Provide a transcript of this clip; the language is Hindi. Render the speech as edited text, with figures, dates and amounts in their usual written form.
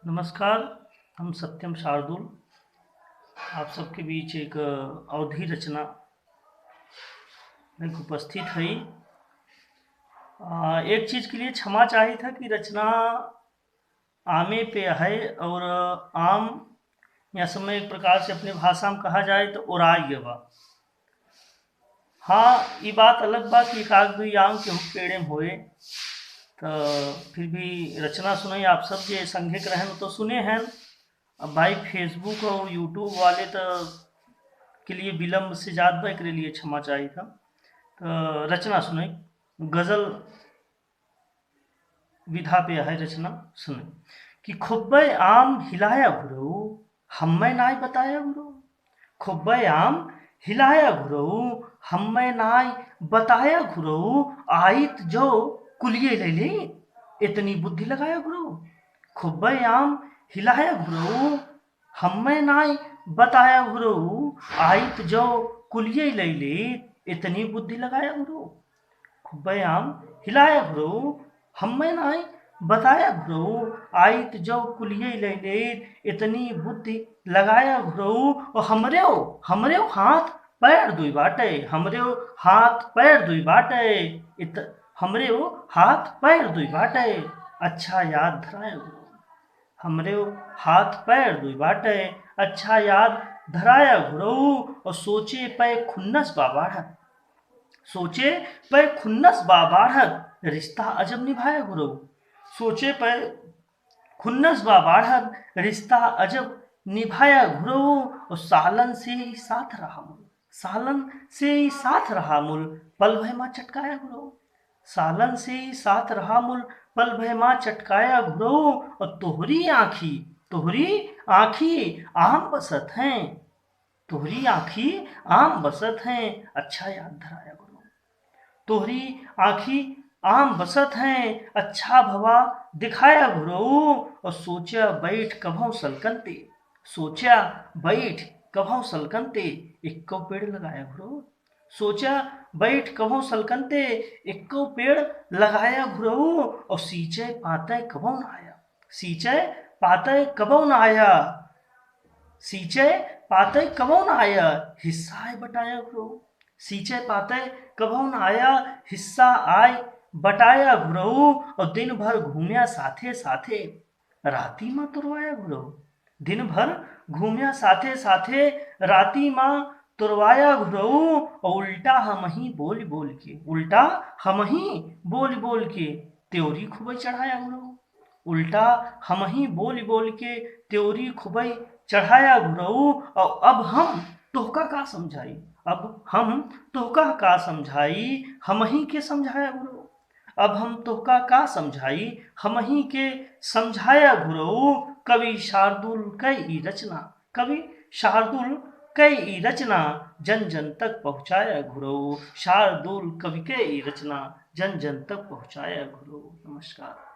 नमस्कार। हम सत्यम शार्दुल आप सबके बीच एक अवधि रचना में उपस्थित है। एक चीज़ के लिए क्षमा चाहिए था कि रचना आमे पे है और आम या समय एक प्रकार से अपने भाषा में कहा जाए तो ओराई बा। हाँ, ये बात अलग बात कि एकाक दुई आम के पेड़े में होए तो फिर भी रचना सुनाई आप सब जे संघिक रहन तो सुने हैं। अब भाई फेसबुक और यूट्यूब वाले तो के लिए विलम्ब से ज़्यादा के लिए क्षमा चाहिए था। तो रचना सुनाई गज़ल विधा पे है रचना सुने कि खुब्बे आम हिलाया घुरऊ हमें नाय बताया गुरु। खुब्बे आम हिलाया घुरऊ हमें नाय बताया घुरऊ आइत जो कुलिये ले ले इतनी बुद्धि लगाया गुरु। खुब्बे आम हिलाया घुरऊ हमें नाय बताया गुरु आइत जो कुलिये ले ले इतनी बुद्धि लगाया गुरु। खुब्बे आम हिलाया घुरऊ हमें नाय बताया घुरऊ आइत जो कुलिये ले ले इतनी बुद्धि लगाया घुरऊ और हमरे हाथ पैर दुई बाटे हमरे हाथ पैर दुई बाटे इत हमरे हाथ पैर दुई बाटे अच्छा याद धराया गुरु। हमरे हाथ पैर दुई बाटे अच्छा याद धराया घुरऊ और सोचे पे खुन्नस बाबाढ़ सोचे पे खुन्नस बाबाढ़ रिश्ता अजब निभाया गुरु। सोचे पे खुन्नस बाबाढ़ रिश्ता अजब निभाया घुरऊ और सालन से ही साथ रहा मुल सालन से ही साथ रहा मुल पल भय माँ चटकाया घुरऊ। सालन से ही साथ रहा मुल पल भय माँ चटकाया घुरऊ और तोहरी आँखी आम बसत हैं तोहरी आँखी आम बसत हैं अच्छा याद धराया गुरु। तोहरी आँखी आम बसत हैं अच्छा भवा दिखाया घुरऊ और सोचा बैठ कभों सलकनते इक्को पेड़ लगाया घुरऊ। सोचा बैठ कभों सलकनते इक्को पेड़ लगाया घुरऊ और सींचे पाते कभों न आया सींचे पाते कभों न आया सींचे पाते कभों न आया हिस्सा बटाया घुरऊ। सींचे पाते कभों न आया हिस्सा आय बटाया घुरऊ और दिन भर घूमिया साथे साथे राती माँ तुरवाया घुरऊ। दिन भर घूमिया साथे साथे राती माँ तुरवाया घुरऊ और उल्टा हम ही बोल के त्योरी खुबई चढ़ाया घुरऊ। उल्टा हम ही बोल के त्योरी खुबई चढ़ाया घुरऊ और अब हम तोहका का समझाई हम ही के समझाया गुरु। अब हम तोहका का समझाई हम ही के समझाया गुरु। कवि शार्दुल कई ई रचना जन जन तक पहुँचाया गुरु। शार्दुल कवि के ई रचना जन जन तक पहुँचाया गुरु। नमस्कार।